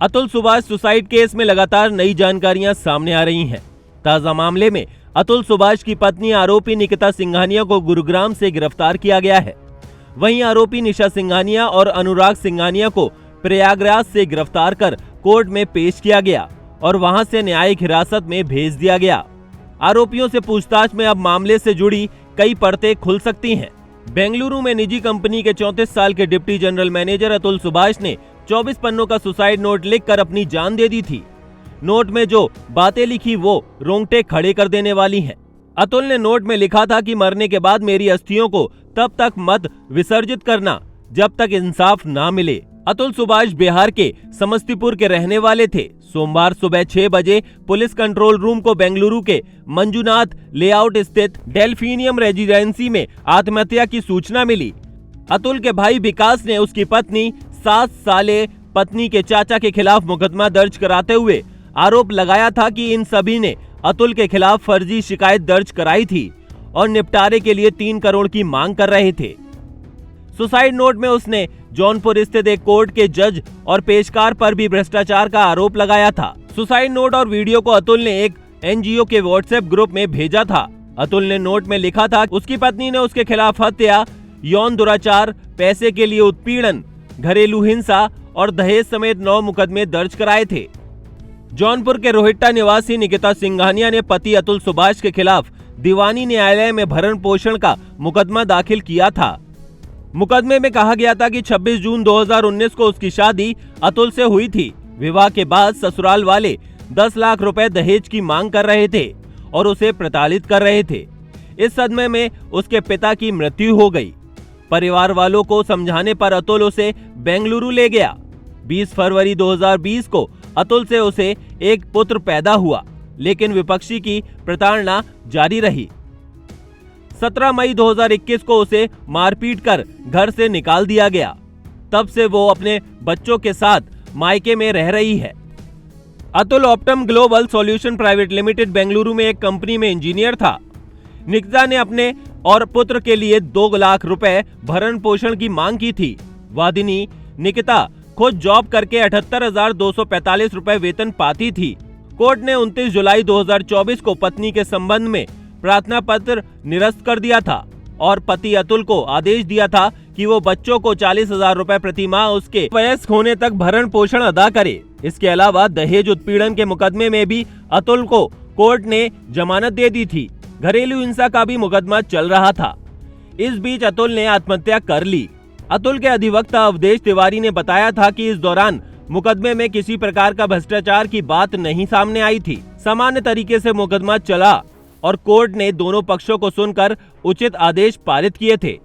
Atul Subhash suicide case में लगातार नई जानकारियां सामने आ रही हैं। ताजा मामले में अतुल सुभाष की पत्नी आरोपी निकिता सिंघानिया को गुरुग्राम से गिरफ्तार किया गया है। वहीं आरोपी निशा सिंघानिया और अनुराग सिंघानिया को प्रयागराज से गिरफ्तार कर कोर्ट में पेश किया गया और वहां से न्यायिक हिरासत में भेज दिया गया। आरोपियों से पूछताछ में अब मामले से जुड़ी कई परतें खुल सकती हैं। बेंगलुरु में निजी कंपनी के 34 साल के deputy general manager Atul Subhash ने 24 पन्नों का सुसाइड नोट लिखकर अपनी जान दे दी थी। नोट में जो बातें लिखी वो रोंगटे खड़े कर देने वाली हैं। अतुल ने नोट में लिखा था कि मरने के बाद मेरी अस्थियों को तब तक मत विसर्जित करना जब तक इंसाफ ना मिले। अतुल सुभाष बिहार के समस्तीपुर के रहने वाले थे। सोमवार सुबह 6 बजे पुलिस कंट्रोल रूम को बेंगलुरु के मंजुनाथ लेआउट स्थित डेल्फिनियम रेजिडेंसी में आत्महत्या की सूचना मिली। अतुल के भाई विकास ने उसकी पत्नी 7 साले पत्नी के चाचा के खिलाफ मुकदमा दर्ज कराते हुए आरोप लगाया था कि इन सभी ने अतुल के खिलाफ फर्जी शिकायत दर्ज कराई थी और निपटारे के लिए 3 करोड़ की मांग कर रहे थे। सुसाइड नोट में उसने जौनपुर स्थित एक कोर्ट के जज और पेशकार पर भी भ्रष्टाचार का आरोप लगाया था। सुसाइड नोट और वीडियो को अतुल ने एक एनजीओ के व्हाट्सएप ग्रुप में भेजा था। अतुल ने नोट में लिखा था उसकी पत्नी ने उसके खिलाफ हत्या, यौन दुराचार, पैसे के लिए उत्पीड़न, घरेलू हिंसा और दहेज समेत 9 मुकदमे दर्ज कराए थे। जौनपुर के रोहिट्टा निवासी निकिता सिंघानिया ने पति अतुल सुभाष के खिलाफ दीवानी न्यायालय में भरण पोषण का मुकदमा दाखिल किया था। मुकदमे में कहा गया था कि 26 जून 2019 को उसकी शादी अतुल से हुई थी। विवाह के बाद ससुराल वाले 10 लाख रुपए दहेज की मांग कर रहे थे और उसे प्रताड़ित कर रहे थे। इस सदमे में उसके पिता की मृत्यु हो गई। परिवार वालों को समझाने पर अतुल उसे बेंगलुरु ले गया। 20 फरवरी 2020 को अतुल से उसे एक पुत्र पैदा हुआ, लेकिन विपक्षी की प्रताड़ना जारी रही। 17 मई 2021 को उसे मारपीट कर घर से निकाल दिया गया। तब से वो अपने बच्चों के साथ मायके में रह रही है। Atul Optum global solution private limited Bengaluru में एक कंपनी में इंजीनियर था। निकिता ने अपने और पुत्र के लिए 2 लाख रुपए भरण पोषण की मांग की थी। वादिनी निकिता खुद जॉब करके 78,245 रुपए वेतन पाती थी। कोर्ट ने 29 जुलाई 2024 को पत्नी के संबंध में प्रार्थना पत्र निरस्त कर दिया था और पति अतुल को आदेश दिया था कि वो बच्चों को 40,000 रुपए प्रति माह उसके वयस्क होने तक भरण पोषण अदा करे। इसके अलावा दहेज उत्पीड़न के मुकदमे में भी अतुल को कोर्ट ने जमानत दे दी थी। घरेलू हिंसा का भी मुकदमा चल रहा था। इस बीच अतुल ने आत्महत्या कर ली। अतुल के अधिवक्ता अवधेश तिवारी ने बताया था कि इस दौरान मुकदमे में किसी प्रकार का भ्रष्टाचार की बात नहीं सामने आई थी। सामान्य तरीके से मुकदमा चला और कोर्ट ने दोनों पक्षों को सुनकर उचित आदेश पारित किए थे।